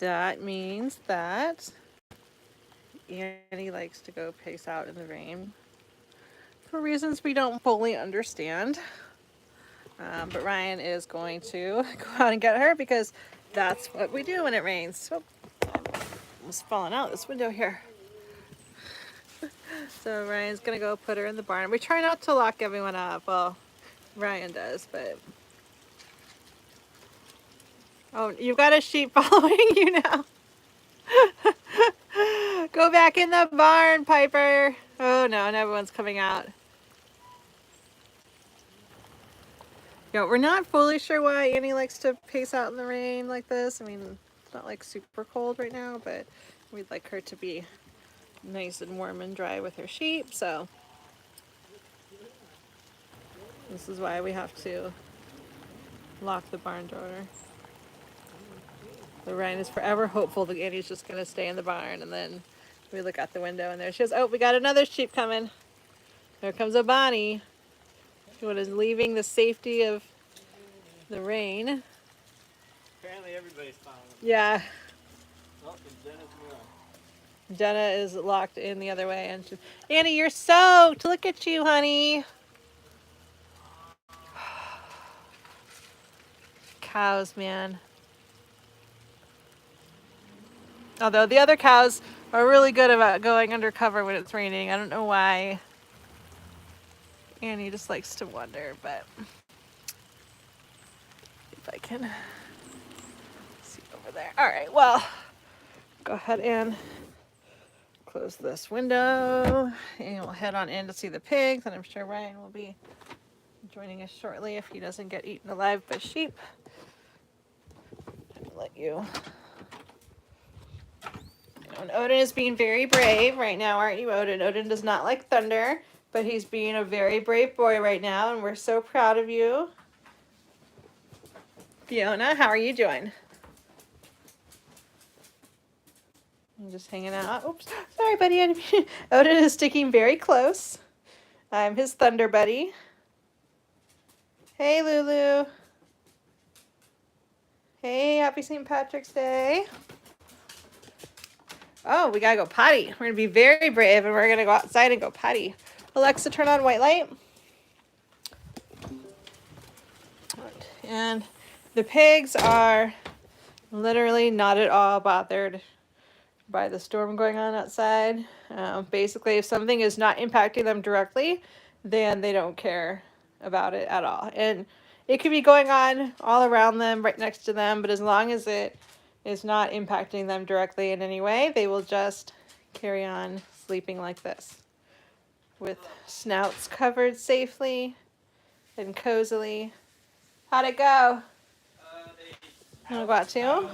that means that Annie likes to go pace out in the rain for reasons we don't fully understand. But Ryan is going to go out and get her because that's what we do when it rains. Oh, almost falling out this window here. So Ryan's gonna go put her in the barn. We try not to lock everyone up. Well, Ryan does, but oh, you've got a sheep following you now. Go back in the barn, Piper. Oh no, and everyone's coming out. Yeah, we're not fully sure why Annie likes to pace out in the rain like this. I mean, it's not like super cold right now, but we'd like her to be nice and warm and dry with her sheep, so this is why we have to lock the barn door. The Ryan is forever hopeful that Annie's just gonna stay in the barn, and then we look out the window and there she is. Oh, we got another sheep coming. There comes a Bonnie. What is leaving the safety of the rain. Apparently everybody's following. Yeah. Oh, and Jenna's moving. Jenna is locked in the other way, and Annie, you're soaked. Look at you, honey. Cows, man. Although the other cows are really good about going undercover when it's raining. I don't know why. Annie just likes to wander, but if I can see over there. All right, well, go ahead and close this window, and we'll head on in to see the pigs, and I'm sure Ryan will be joining us shortly if he doesn't get eaten alive by sheep. I'm gonna let you. And Odin is being very brave right now, aren't you, Odin? Odin does not like thunder, but he's being a very brave boy right now, and we're so proud of you. Fiona, how are you doing? I'm just hanging out. Oops, sorry, buddy. Odin is sticking very close. I'm his thunder buddy. Hey, Lulu. Hey, happy St. Patrick's Day. Oh, we gotta go potty. We're gonna be very brave, and we're gonna go outside and go potty. Alexa, turn on white light. And the pigs are literally not at all bothered by the storm going on outside. Basically, if something is not impacting them directly, then they don't care about it at all. And it could be going on all around them, right next to them, but as long as it is not impacting them directly in any way, they will just carry on sleeping like this, with snouts covered safely and cozily. How'd it go? You wanna go out too?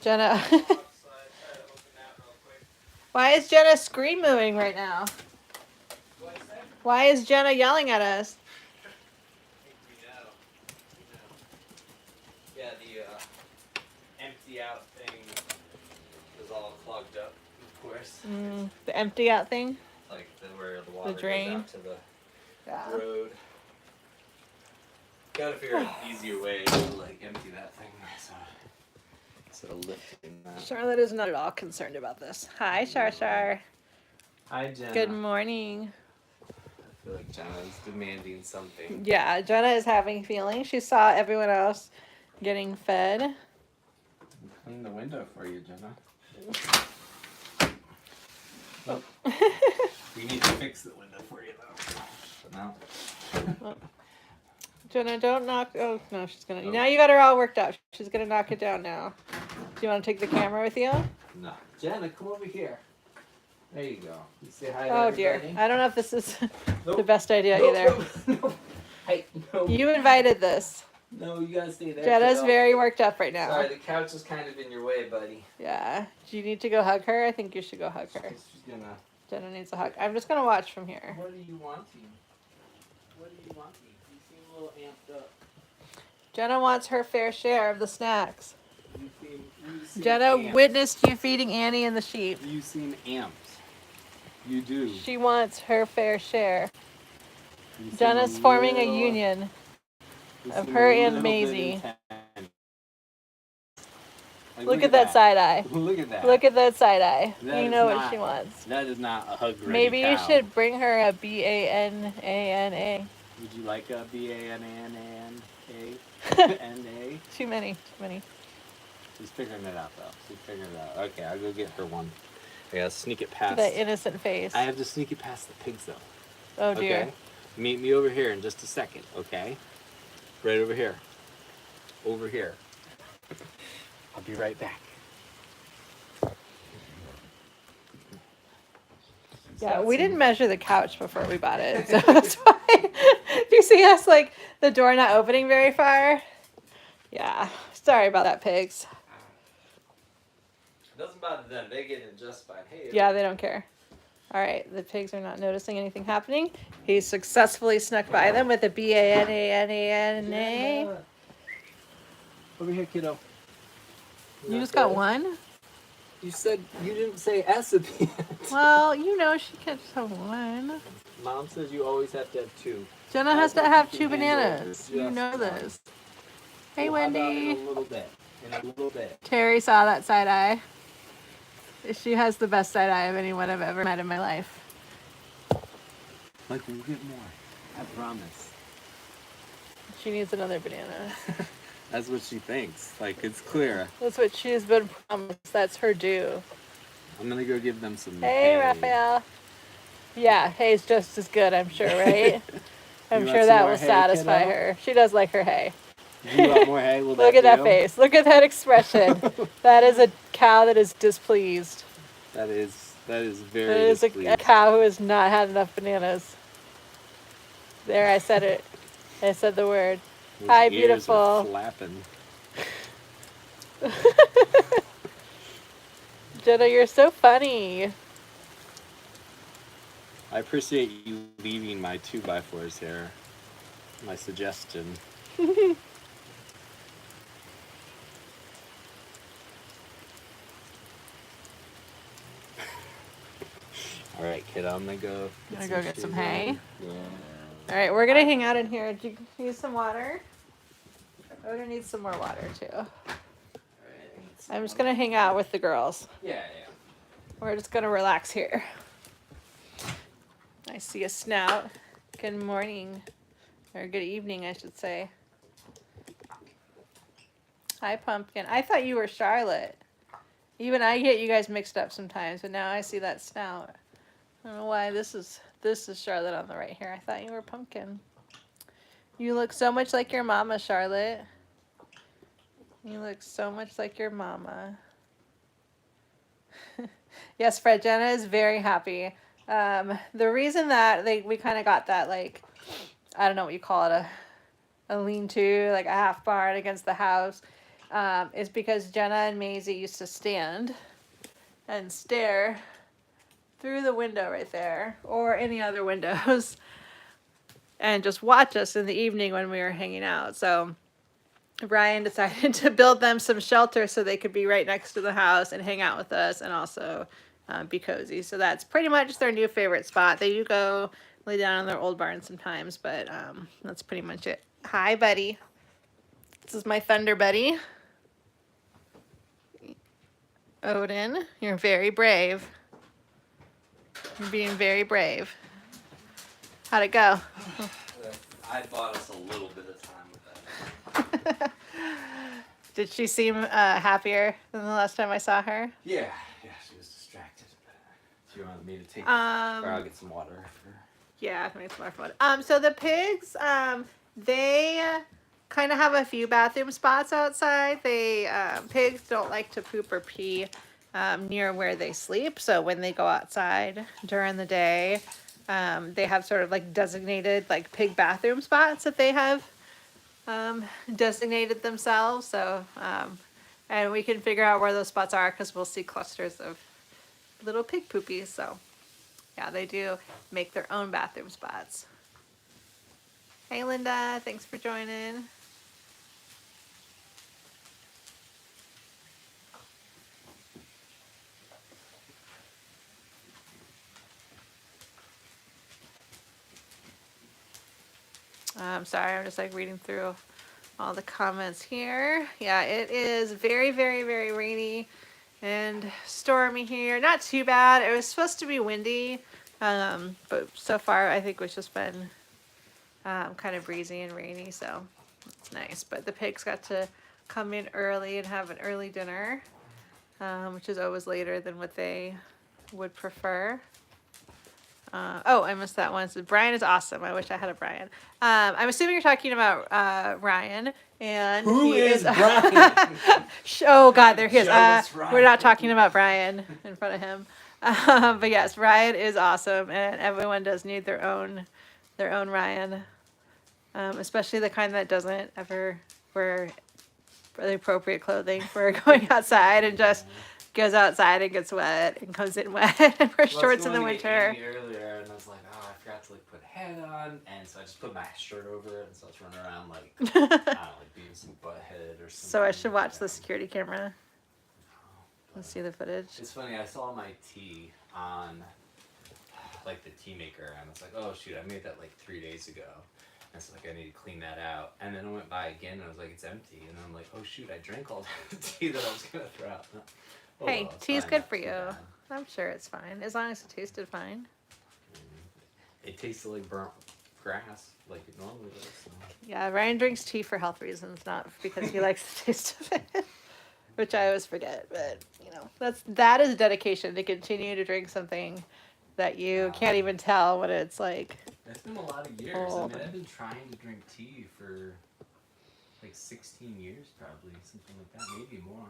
Jenna. Why is Jenna scream mooing right now? Why is Jenna yelling at us? Yeah, the empty out thing was all clogged up, of course. The empty out thing? Like where the water drain? goes out to the road. Gotta figure out an easier way to like empty that thing. So instead of lifting that. Charlotte is not at all concerned about this. Hi, Shar. Hi, Jenna. Good morning. I feel like Jenna's demanding something. Yeah, Jenna is having feelings. She saw everyone else getting fed. Clean the window for you, Jenna. Oh. We need to fix the window for you, though. For now. Jenna, don't knock. Oh, no, she's going to. Now you got her all worked up. She's going to knock it down now. Do you want to take the camera with you? No. Jenna, come over here. There you go. You say hi to Oh, everybody. dear. I don't know if this is Nope. the best idea Nope, either. Nope. Hey, no. You invited this. No, you gotta stay there. Jenna's kiddo. very worked up right now. Sorry, the couch is kind of in your way, buddy. Yeah. Do you need to go hug her? I think you should go hug her. She's gonna... Jenna needs a hug. I'm just going to watch from here. What are you wanting? What are you wanting? You seem a little amped up. Jenna wants her fair share of the snacks. You seem Jenna amped. witnessed you feeding Annie and the sheep. You seem amped. You do. She wants her fair share. You seem Jenna's forming a little- union you of seem her a and little bit Maisie. intense. Like, Look at that side eye. Look at that. Look at that side eye. That You is know what not- she wants. That is not a hug ready Maybe you cow. should bring her a BANANA. Would you like a BANANA? Too many. She's figuring it out, though. She's figuring it out. Okay, I'll go get her one. I gotta sneak it past. That innocent face. I have to sneak it past the pigs, though. Oh dear. Okay? Meet me over here in just a second, okay? Right over here. Over here. I'll be right back. Yeah, we didn't measure the couch before we bought it, so that's why. If you see us like the door not opening very far, yeah. Sorry about that, pigs. It doesn't bother them. They get in just fine. Hey. Yeah, they don't care. All right, the pigs are not noticing anything happening. He successfully snuck by them with a BANANA. Over here, kiddo. You just got one? You said you didn't say S at the end. Well, you know she can't just have one. Mom says you always have to have two. Jenna has to have two You can handle bananas. it. You Just know one. this. Hey, Well, how about Wendy. in a little bit. In a little bit. Terry saw that side eye. She has the best side eye of anyone I've ever met in my life. Like, we'll get more. I promise. She needs another banana. That's what she thinks. Like, it's clear. That's what she's been promised. That's her due. I'm gonna go give them some. Hey, hay. Raphael. Yeah, hay's just as good, I'm sure, right? I'm You sure want some that more will hay, satisfy kiddo? her. She does like her hay. You want more hay? Will Look at that do? face. Look at that expression. That is a cow that is displeased. That is very. That is a displeased. cow who has not had enough bananas. There, I said it. I said the word. Those Hi, ears are beautiful. flapping. Jenna, you're so funny. I appreciate you leaving my 2x4s here. My suggestion. All right, kid, I'm gonna go. Gonna go get some hay. Yeah. All right, we're gonna hang out in here. Do you need some water? Oda needs some more water too. I'm just gonna hang out with the girls. Yeah. We're just gonna relax here. I see a snout. Good morning, or good evening, I should say. Hi, Pumpkin. I thought you were Charlotte. Even I get you guys mixed up sometimes, but now I see that snout. I don't know why this is Charlotte on the right here. I thought you were Pumpkin. You look so much like your mama, Charlotte. You look so much like your mama. Yes, Fred, Jenna is very happy. The reason that we kind of got that, like, I don't know what you call it, a lean-to, like a half barn against the house, is because Jenna and Maisie used to stand and stare through the window right there, or any other windows, and just watch us in the evening when we were hanging out. So Ryan decided to build them some shelter so they could be right next to the house and hang out with us, and also be cozy. So that's pretty much their new favorite spot. They do go lay down in their old barn sometimes, but that's pretty much it. Hi, buddy. This is my thunder buddy. Odin, you're very brave. You're being very brave. How'd it go? I bought us a little bit of time with that. Did she seem happier than the last time I saw her? Yeah, she was distracted. But you wanted me to take, or I'll get some water after. Yeah, I made some more fun. So the pigs, they kind of have a few bathroom spots outside. They pigs don't like to poop or pee near where they sleep. So when they go outside during the day, they have sort of like designated like pig bathroom spots that they have designated themselves. So and we can figure out where those spots are because we'll see clusters of little pig poopies. So yeah, they do make their own bathroom spots. Hey, Linda, thanks for joining. I'm sorry, I'm just like reading through all the comments here. Yeah, it is very, very, very rainy and stormy here. Not too bad. It was supposed to be windy, but so far I think it's just been kind of breezy and rainy, so it's nice. But the pigs got to come in early and have an early dinner, which is always later than what they would prefer. Oh, I missed that one. So Brian is awesome. I wish I had a Brian. I'm assuming you're talking about Ryan. And Who he is Brian? Oh God, there he is. Show us Ryan. We're not talking about Brian in front of him. But yes, Ryan is awesome, and everyone does need their own Ryan, especially the kind that doesn't ever wear the appropriate clothing for going outside and just goes outside and gets wet and comes in wet and wears shorts in the winter. Earlier, and I was like, oh, I forgot to like put a hat on, and so I just put my shirt over it, and so I was running around like I don't know, like being some butthead or something. So I should watch the security camera and see the footage. It's funny. I saw my tea on like the tea maker, and I was like, oh shoot, I made that like 3 days ago. And it's like I need to clean that out, and then I went by again, and I was like, it's empty, and I'm like, oh shoot, I drank all the tea that I was gonna throw out. Oh, Hey, well, it's tea's fine, good not for too you. bad. I'm sure it's fine, as long as it tasted fine. It tasted like burnt grass, like it normally does. So. Yeah, Ryan drinks tea for health reasons, not because he likes the taste of it, which I always forget. But you know, that is dedication to continue to drink something that you can't even tell what it's like. It's been a lot of years. Old. I mean, I've been trying to drink tea for like 16 years, probably something like that, maybe more.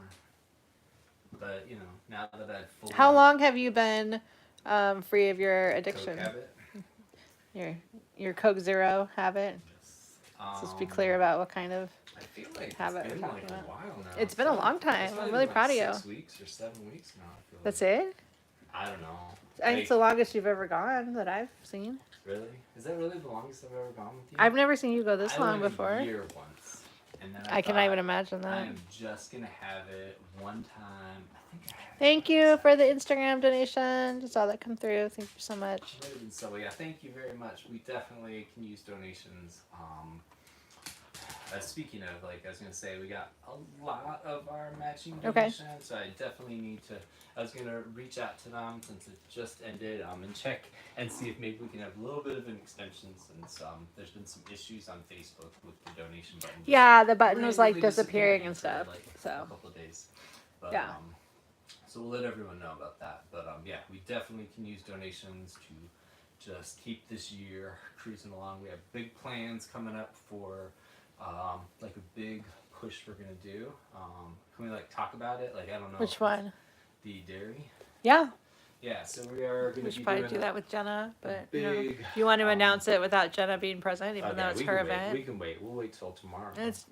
But you know, now that I've fully How long have you been free of your addiction? Coke habit, Your Coke Zero habit? um, Let's just be clear about what kind of. I feel like habit it's we're been talking like about. a while now. It's been a long time. It's I'm probably really been proud of like you. 6 weeks or 7 weeks now. I feel That's like. it? I don't know. I think it's the longest you've ever gone that I've seen. Really? Is that really the longest I've ever gone with you? I've never seen you go this I long went before. A year once, and then I cannot thought, even imagine that. I am just gonna have it one time. I think I had it Thank you once. for the Instagram donation. Just saw that come through. Thank you so much. So yeah, thank you very much. We definitely can use donations. Speaking of, like I was gonna say, we got a lot of our matching donations. So I definitely need to. I was gonna reach out to them since it just ended, and check and see if maybe we can have a little bit of an extension since there's been some issues on Facebook with the donation button. Yeah, the button was like randomly disappearing and for, stuff. like, So a couple of days. But, yeah. So we'll let everyone know about that. But yeah, we definitely can use donations to just keep this year cruising along. We have big plans coming up for like a big push we're gonna do. Can we like talk about it? Like I don't know. Which one? The dairy. Yeah. Yeah. So we are gonna We be should probably doing do that with Jenna, but you know, big, if you want to announce it without Jenna being present, even though it's we her can wait. event. We can wait. We'll wait till tomorrow. It's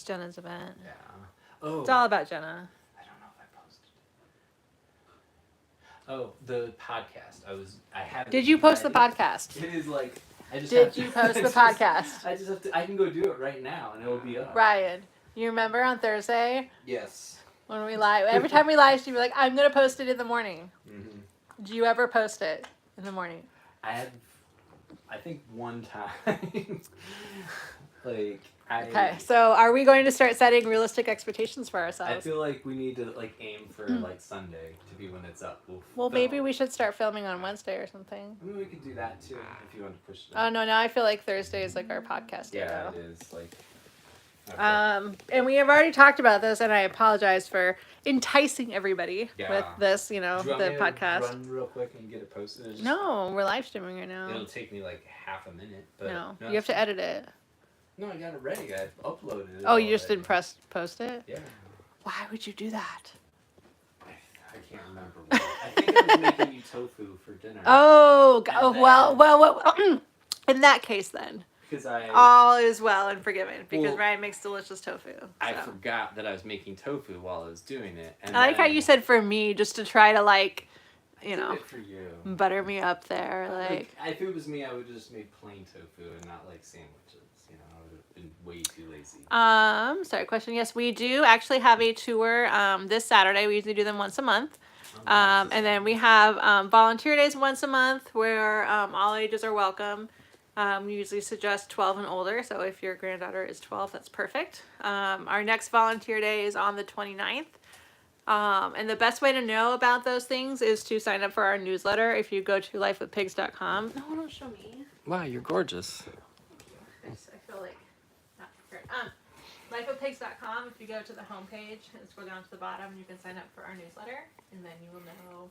Jenna's event. Yeah. Oh. It's all about Jenna. I don't know if I posted. Oh, the podcast. I haven't. Did you post the decided. podcast? It is like I just. Did have to- you post the I just- podcast? I just have to. I can go do it right now, and it will be up. Ryan, you remember on Thursday Yes. when we live? Every time we live, she'd be like, "I'm gonna post it in the morning." Mm-hmm. Do you ever post it in the morning? I think one time. Like Okay, so are we going to start setting realistic expectations for I ourselves? feel like we need to like aim for like Sunday to be when it's up. Well, maybe we should start filming on Wednesday or something. I mean, we could do that too if you want to push it. Oh no, now I feel like Thursday is like our podcast day. Yeah, though. it is like. Okay. And we have already talked about this, and I apologize for enticing everybody with this, Do you want the me to podcast. Run real quick and get it posted. No, we're live streaming right now. It'll take me like half a minute. But No, you have to edit it. No, I got it ready. I uploaded it. Oh, you just already. didn't post it? Yeah. Why would you do that? I can't remember. I think I was making you tofu for dinner. Oh, And well. In that case, then Because I all is well and forgiven because Well, Ryan makes delicious tofu. I so. forgot that I was making tofu while I was doing it. And I like how then you said for me, just to try to like, you did know, it for you. butter me up there, like. If it was me, I would have just made plain tofu and not like sandwiches. You know, I would have been way too lazy. Sorry, question. Yes, we do actually have a tour this Saturday. We usually do them once a month. And then we have volunteer days once a month where all ages are welcome. We usually suggest 12 and older, so if your granddaughter is 12, that's perfect. Our next volunteer day is on the 29th. And the best way to know about those things is to sign up for our newsletter. If you go to lifewithpigs.com. No, don't show me. Wow, you're gorgeous. I feel like not prepared. Lifewithpigs.com. If you go to the homepage and scroll down to the bottom, you can sign up for our newsletter, and then you will know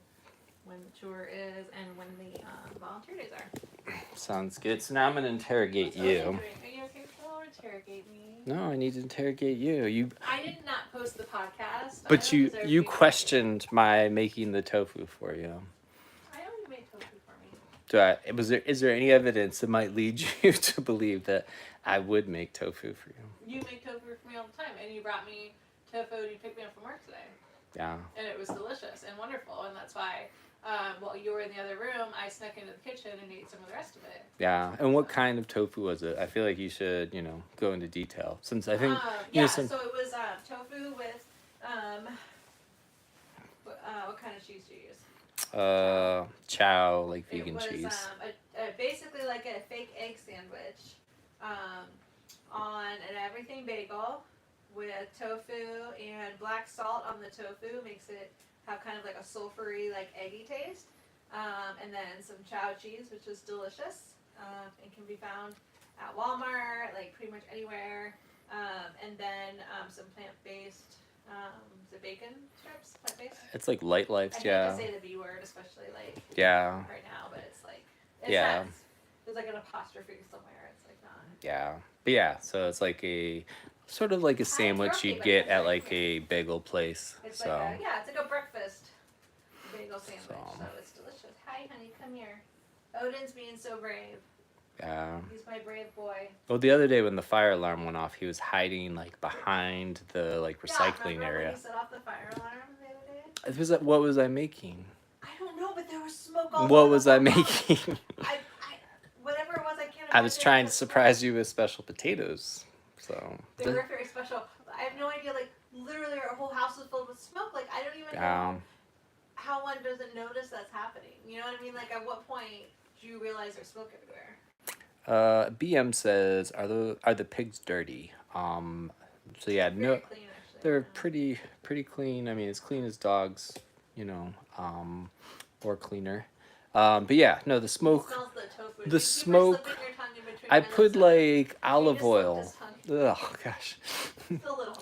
when the tour is and when the volunteer days are. Sounds good. So now I'm gonna interrogate you. Are you okay? Don't interrogate me. No, I need to interrogate you. I did not post the podcast. But you questioned my making the tofu for you. I know you made tofu for me. Is there any evidence that might lead you to believe that I would make tofu for you? You make tofu for me all the time, and you brought me tofu. You picked me up from work today. Yeah. And it was delicious and wonderful, and that's why. While you were in the other room, I snuck into the kitchen and ate some of the rest of it. Yeah, and what kind of tofu was it? I feel like you should, go into detail since I think So it was tofu with what kind of cheese do you use? chow, like vegan cheese. cheese. It was basically like a fake egg sandwich on an everything bagel with tofu and black salt on the tofu makes it have kind of like a sulfury, like eggy taste. And then some chow cheese, which is delicious and can be found at Walmart, like pretty much anywhere. And then some plant-based, is it bacon strips? Plant-based? It's like light life, I yeah. hate to say the B word, especially like Yeah. right now, but it's like Yeah. There's like an apostrophe somewhere. It's like not. Yeah, but yeah, so it's like a sort of like a sandwich you'd get at like a bagel place. It's So like it's like a breakfast bagel sandwich. So. So it's delicious. Hi, honey, come here. Odin's being so brave. yeah. He's my brave boy. Well, the other day when the fire alarm went off, he was hiding like behind the like recycling remember area. When he set off the fire alarm the other day? It was like, what was I making? I don't know, but there was smoke all What over was the I whole house. making? Whatever it was, I can't. I was imagine. trying There to was surprise you with special potatoes. So They were very special. I have no idea. Like literally, our whole house was filled with smoke. Like I don't even know how one doesn't notice that's happening. You know what I mean? Like at what point do you realize there's smoke everywhere? BM says, are the pigs dirty? So yeah, Very no, clean, actually. they're pretty clean. I mean, as clean as dogs, or cleaner. But yeah, no, the smoke. It smells the tofu. The smoke. I put like olive oil. Oh gosh. Just a little.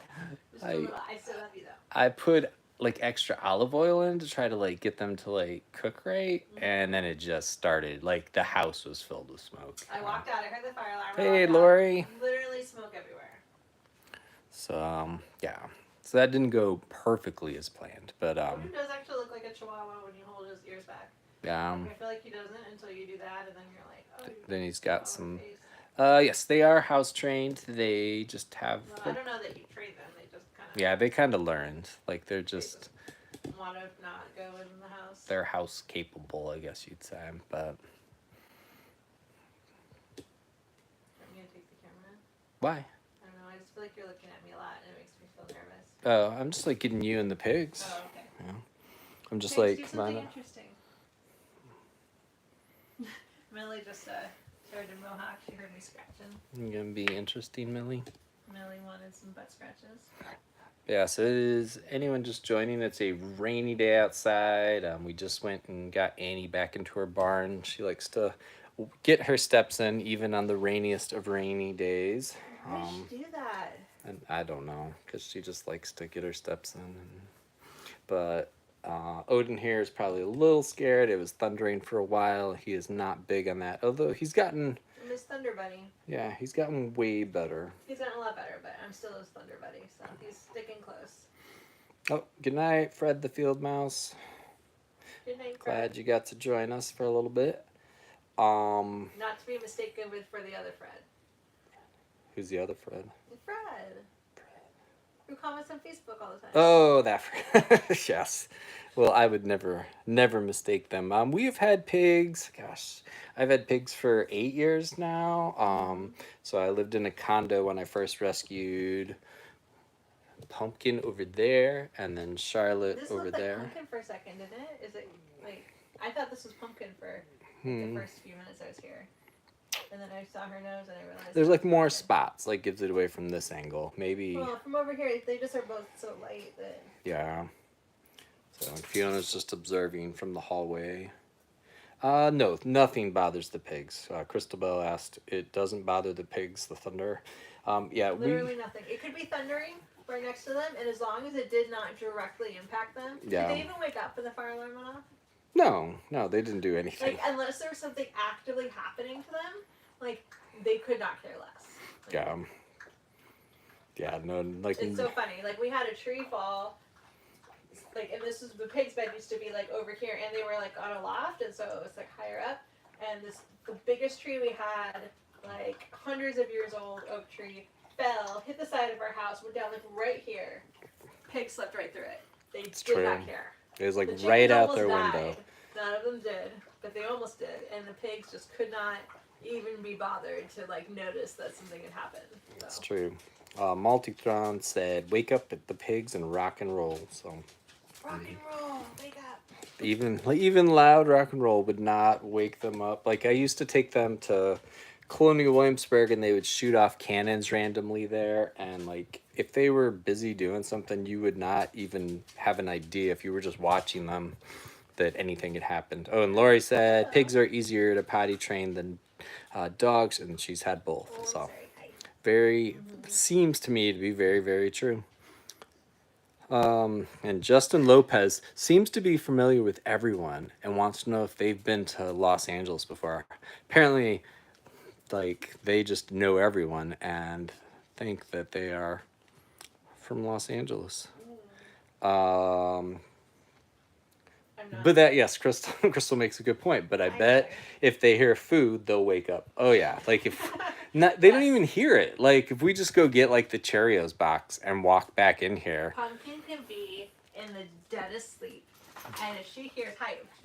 Just a little. I still love you though. I put like extra olive oil in to try to like get them to like cook right, and then it just started like the house was filled with smoke. I walked out. I heard the fire alarm. Hey, Lori. Literally smoke everywhere. So yeah, so that didn't go perfectly as planned, but Odin does actually look like a chihuahua when you hold his ears back. yeah. I feel like he doesn't until you do that, and then you're like, oh. Then he's got some. Face. Yes, they are house trained. They just have. Well, I don't know that you train them. They just kind of. Yeah, they kind of learned. Like they're just. Want to not go in the house. They're house capable, I guess you'd say, but. I'm gonna take the camera. Why? I don't know. I just feel like you're looking at me a lot, and it makes me feel nervous. Oh, I'm just like getting you and the pigs. Oh, okay. Yeah. I'm just Pigs, do like, come something on. interesting. Millie just started a mohawk. She heard me scratching. You gonna be interesting, Millie? Millie wanted some butt scratches. Yeah, so it is anyone just joining. It's a rainy day outside. We just went and got Annie back into her barn. She likes to get her steps in even on the rainiest of rainy days. Why did she do that? And I don't know, because she just likes to get her steps in. But Odin here is probably a little scared. It was thundering for a while. He is not big on that, although he's gotten... Miss Thunder Buddy. Yeah, he's gotten way better. He's gotten a lot better, but I'm still his Thunder Buddy, so he's sticking close. Oh, good night, Fred the Field Mouse. Good night, Fred. Glad you got to join us for a little bit. Not to be mistaken with for the other Fred. Who's the other Fred? Fred. Who comments on Facebook all the time. Oh, that Fred. Yes. Well, I would never mistake them. We've had pigs. Gosh, I've had pigs for 8 years now. So I lived in a condo when I first rescued Pumpkin over there, and then Charlotte this over looked there. like Pumpkin for a second, didn't it? Is it like I thought this was Pumpkin for the first few minutes I was here. and then I saw her nose, and I realized There's like it was more bad. spots, like gives it away from this angle. Maybe, Well, from over here, they just are both so light that. yeah. So Fiona's just observing from the hallway. No, nothing bothers the pigs. Christabel asked, it doesn't bother the pigs, the thunder. Yeah, Literally nothing. It could be thundering right next to them, and as long as it did not directly impact them. Yeah. Did they even wake up when the fire alarm went off? No, they didn't do anything. Like, unless there was something actively happening to them, like, they could not care less. Like, Yeah. Yeah, no, like. it's so funny. Like, we had a tree fall, like, and this was, the pig's bed used to be, like, over here, and they were, like, on a loft, and so it was, like, higher up, and the biggest tree we had, like, hundreds of years old oak tree, fell, hit the side of our house, went down, like, right here. Pig slept right through it. They did not care. It was like The right chickens out their almost window. died. None of them did, but they almost did, and the pigs just could not even be bothered to like notice that something had happened. So. That's true. Multitron said, "Wake up at the pigs and rock and roll." So Rock and roll, wake up. even loud rock and roll would not wake them up. Like I used to take them to Colonial Williamsburg, and they would shoot off cannons randomly there, and like if they were busy doing something, you would not even have an idea if you were just watching them that anything had happened. Oh, and Lori said pigs are easier to potty train than dogs, and she's had both. Oh, So sorry. seems to me to be very, very true. And Justin Lopez seems to be familiar with everyone and wants to know if they've been to Los Angeles before. Apparently, like they just know everyone and think that they are from Los Angeles. But that, yes, Crystal makes a good point. But I bet if they hear food, they'll wake up. Oh yeah, like if they don't even hear it. Like if we just go get like the Cheerios box and walk back in here. Pumpkin can be in the deadest sleep, and if she hears,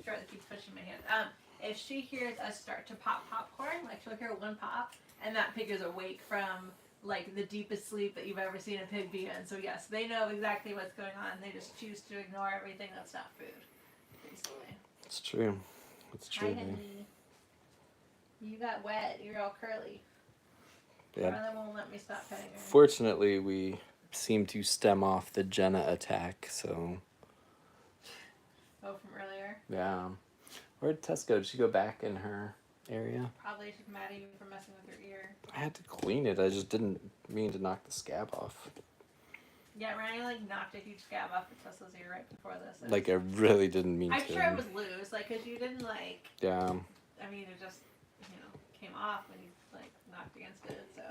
Charlie keeps pushing my hand. If she hears us start to pop popcorn, like she'll hear one pop, and that pig is awake from like the deepest sleep that you've ever seen a pig be in. So yes, they know exactly what's going on. They just choose to ignore everything that's not food. Basically. It's true. It's true. Hi, honey. You got wet. You're all curly. Yeah. Marla won't let me stop petting her. Fortunately, we seem to stem off the Jenna attack. So. Oh, from earlier. Yeah. Where did Tess go? Did she go back in her area? Probably she's mad at you for messing with her ear. I had to clean it. I just didn't mean to knock the scab off. Yeah, Ryan like knocked a huge scab off of Tessa's ear right before this. Like I really didn't mean to. I'm sure it was loose, like, cause you didn't like. Yeah. I mean, it just came off when you like knocked against it. So.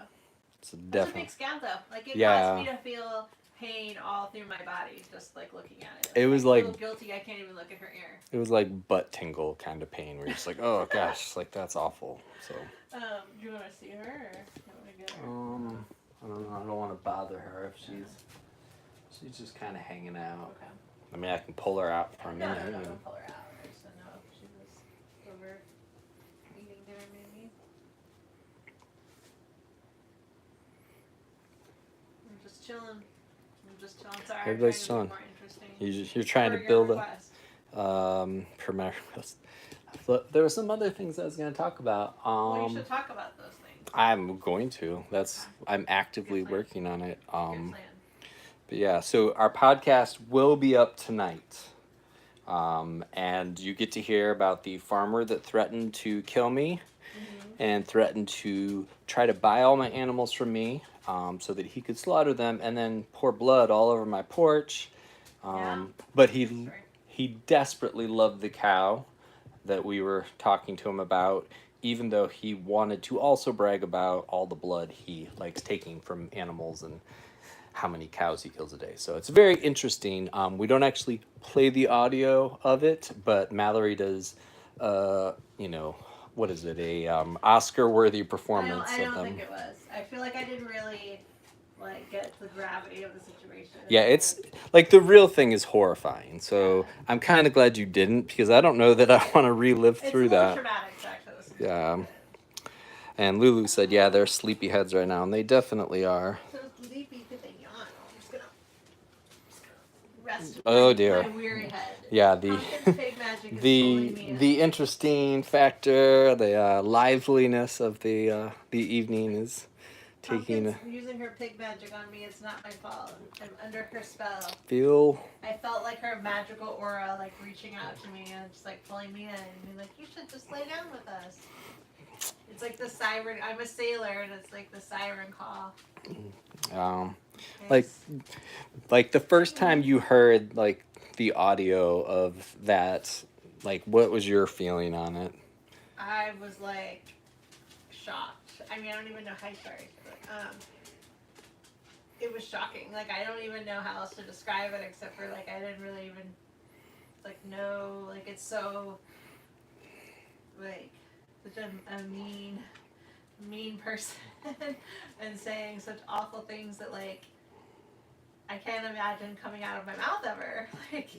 It's That's a big scab though. Like it caused me to feel pain all through my body just like looking at it. It was like like I feel guilty. I can't even look at her ear. It was like butt tingle kind of pain where you're just like, oh gosh, like that's awful. So. Do you want to see her or do you want to get her? I don't know. I don't want to bother her if she's just kind of hanging out. Okay. I mean, I can pull her out for a minute. No, don't pull her out. I just don't know if she was over eating dinner maybe. I'm just chilling. Sorry. Everybody's chilling. More interesting. You're trying to build per my request. There were some other things I was going to talk about. Well, you should talk about those things. I'm going to. I'm actively working on it. But yeah, so our podcast will be up tonight. And you get to hear about the farmer that threatened to kill me and threatened to try to buy all my animals from me so that he could slaughter them and then pour blood all over my porch. But he desperately loved the cow that we were talking to him about, even though he wanted to also brag about all the blood he likes taking from animals and how many cows he kills a day. So it's very interesting. We don't actually play the audio of it, but Mallory does, what is it, a Oscar-worthy performance I of don't them. think it was. I feel like I didn't really get the gravity of the situation. Yeah, it's like the real thing is horrifying. So I'm kind of glad you didn't, because I don't know that I want to relive through that. Traumatic, actually. Yeah. And Lulu said, yeah, they're sleepyheads right now, and they definitely are. So sleepy because they yawn. I'm just gonna rest Oh dear. my weary head. yeah, Pumpkin's pig magic is fully me. the interesting factor, the liveliness of the evening is taking Pumpkin's using her pig magic on me. It's not my fault. I'm under her spell. feel. I felt like her magical aura, like reaching out to me and just like pulling me in and being like, "You should just lay down with us." It's like the siren. I'm a sailor, and it's like the siren call. Like It's- like the first time you heard like the audio of that, like what was your feeling on it? I was like shocked. I mean, I don't even know how to start. It was shocking. Like I don't even know how else to describe it except for like I didn't really even like know. Like it's so like such a mean person and saying such awful things that like I can't imagine coming out of my mouth ever. Like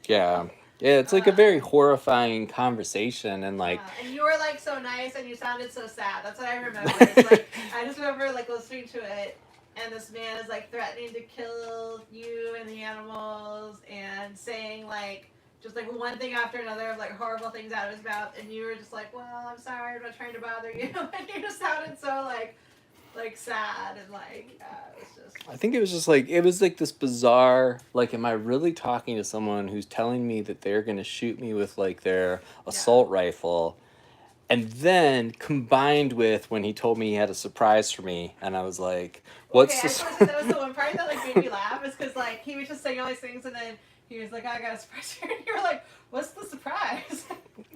Yeah. Yeah, it's like a very horrifying conversation and like and you were like so nice and you sounded so sad. That's what I remember. It's like I just remember like listening to it and this man is like threatening to kill you and the animals and saying like just like one thing after another of like horrible things out of his mouth and you were just like, well, I'm sorry, I'm not trying to bother you. And you just sounded so like sad and like it was just I think it was just like it was like this bizarre like am I really talking to someone who's telling me that they're going to shoot me with like their assault rifle, and then combined with when he told me he had a surprise for me and I was like what's okay, I this? just want to say that was the one part that like made me laugh is because like he was just saying all these things and then he was like, I got a surprise for you. And you were like, what's the surprise?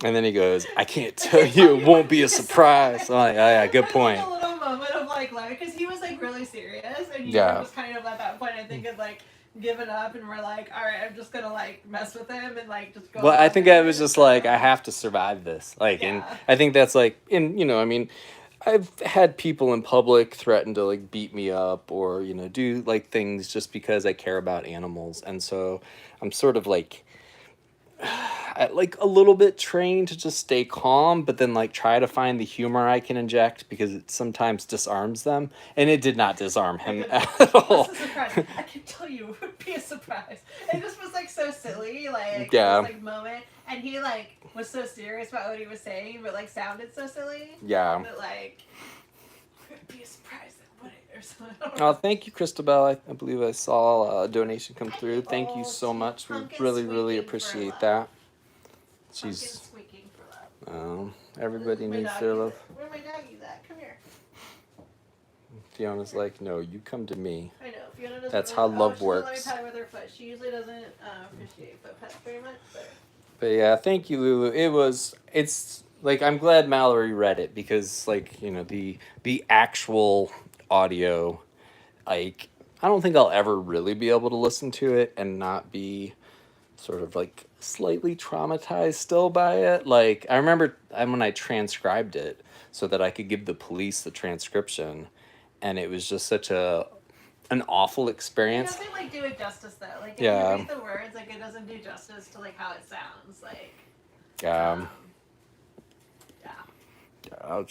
And then he goes, I can't tell you, it won't be a surprise. I'm like, oh yeah, good point. Like a little moment of like laughing because he was like really serious and you Yeah. were just kind of at that point I think had like given up and we're like, all right, I'm just gonna like mess with him and like just go. Well, I on think with I it. was just like, I have to survive this. Like, and Yeah. I think that's like, in, you know, I mean, I've had people in public threaten to like beat me up or, you know, do like things just because I care about animals. And so I'm sort of like, like a little bit trained to just stay calm, but then like try to find the humor I can inject because it sometimes disarms them. And it did not disarm him at all. What's the surprise? I can tell you it would be a surprise. It just was like so silly, like Yeah. this like moment, and he like was so serious about what he was saying, but like sounded so silly. Yeah. That like it would be a surprise that wouldn't or something. Oh, thank you, Christabel. I believe I saw a donation come through. Thank you Oh, so much. We Pumpkin's really, really squeaking for appreciate love. that. Pumpkin's She's squeaking for love. everybody My needs doggies their love. at? Where my doggies at? Come here. Fiona's like, no, you come to me. I know. Fiona doesn't. That's really, how love she doesn't works. Let me pet her with her foot. She usually doesn't appreciate foot pets very much, but. But yeah, thank you, Lulu. It's like I'm glad Mallory read it because like you know the actual audio, like I don't think I'll ever really be able to listen to it and not be sort of like slightly traumatized still by it. Like I remember when I transcribed it so that I could give the police the transcription, and it was just such an awful It experience. doesn't like do it justice though. Like if Yeah. you read the words, like it doesn't do justice to like how it sounds. Like Yeah. yeah.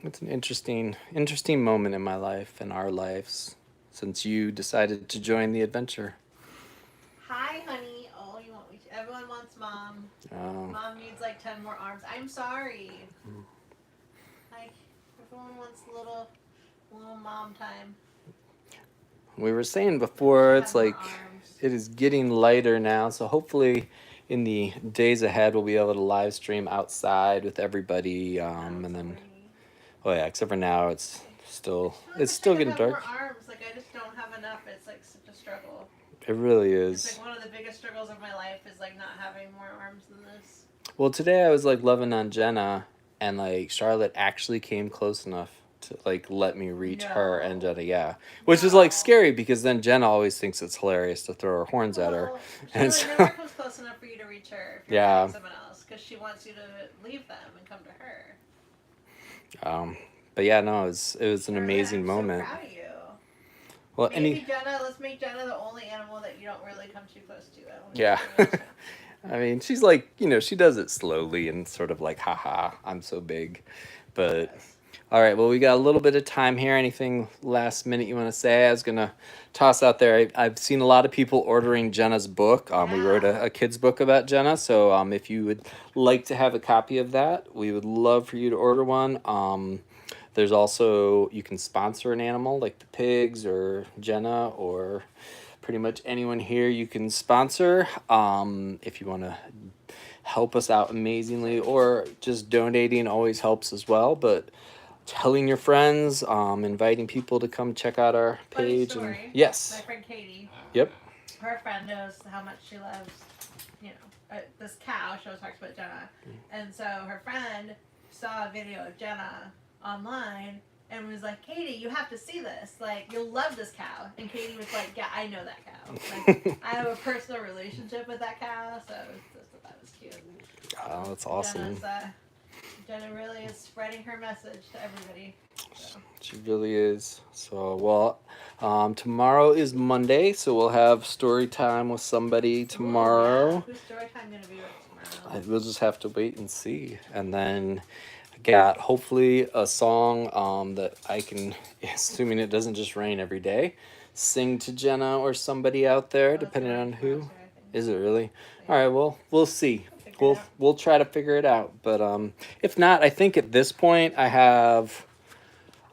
It's an interesting moment in my life and our lives since you decided to join the adventure. Hi, honey. Oh, you want me to? Everyone wants mom. Um, Mom needs like 10 more arms. I'm sorry. Like everyone wants a little mom time. we were saying before, it's 10 more like arms. it is getting lighter now, so hopefully in the days ahead we'll be able to live stream outside with everybody, and then oh yeah, except for now it's still getting dark. More arms. Like I just don't have enough. It's like such a struggle. It really It's is. like one of the biggest struggles of my life is like not having more arms than this. Well, today I was like loving on Jenna, and like Charlotte actually came close enough to like let me reach her and Jenna, yeah, which is like scary because then Jenna always thinks it's hilarious to throw her horns at her. Well, she And really so- never comes close enough for you to reach her if you're Yeah. with someone else because she wants you to leave them and come to her. But yeah, no, it was an amazing I'm moment. So proud of you. Well, Maybe Jenna, let's make Jenna the only animal that you don't really come too close to. Yeah. I mean, she's like, you know, she does it slowly and sort of like, haha, I'm so big. But All right, well, we got a little bit of time here. Anything last minute you want to say? I was going to toss out there. I've seen a lot of people ordering Jenna's book. We wrote a kid's book about Jenna. So if you would like to have a copy of that, we would love for you to order one. There's also, you can sponsor an animal like the pigs or Jenna or pretty much anyone here you can sponsor if you want to help us out amazingly, or just donating always helps as well. But telling your friends, inviting people to come check out our Funny page. story. And yes. My friend Katie. Yep. Her friend knows how much she loves, this cow. She always talks about Jenna. And so her friend saw a video of Jenna online and was like, Katie, you have to see this. Like, you'll love this cow. And Katie was like, yeah, I know that cow. Like, I have a personal relationship with that cow, so that was cute. Oh, that's awesome. Jenna really is spreading her message to everybody. So. She really is. So, well, tomorrow is Monday, so we'll have story time with somebody tomorrow. Ooh, yeah. Who's story time going to be with tomorrow? We'll just have to wait and see. And then I got hopefully a song that I can, assuming it doesn't just rain every day, sing to Jenna or somebody out there, depending on who. Is it really? Yeah. All right, well, we'll see. We'll try to figure it out. But if not, I think at this point I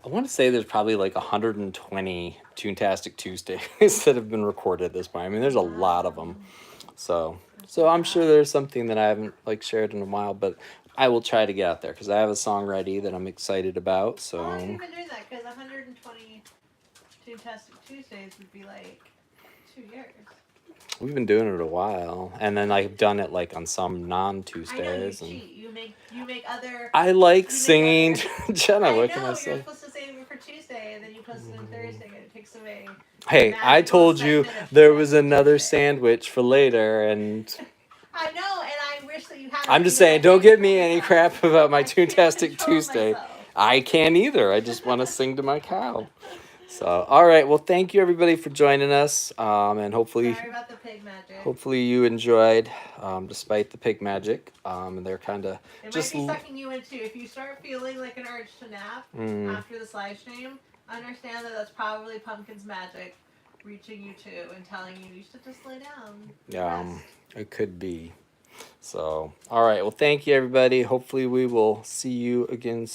want to say there's probably like 120 Toontastic Tuesdays that have been recorded at this point. I mean, there's a lot of them. So I'm sure there's something that I haven't like shared in a while, but I will try to get out there because I have a song ready that I'm excited about. So. How long have you been doing that? Because 120 Toontastic Tuesdays would be like 2 years. We've been doing it a while, and then I've done it like on some non-Tuesdays. I know you cheat. You make other. I like singing, Jenna. What can I say? You're supposed to save it for Tuesday, and then you post it on Thursday, and it takes away. Hey, I told you there was another sandwich for later, and. I know, and I wish that you had. I'm just saying, don't give me any crap about my Toontastic Tuesday. I can't either. I just want to sing to my cow. So, all right. Well, thank you everybody for joining us, and hopefully, sorry about the pig magic. Hopefully you enjoyed, despite the pig magic. And they're kind of just. It might be sucking you in too. If you start feeling like an urge to nap after this live stream, understand that that's probably Pumpkin's magic reaching you too and telling you should just lay down. Yeah, it could be. So, all right. Well, thank you everybody. Hopefully we will see you again soon.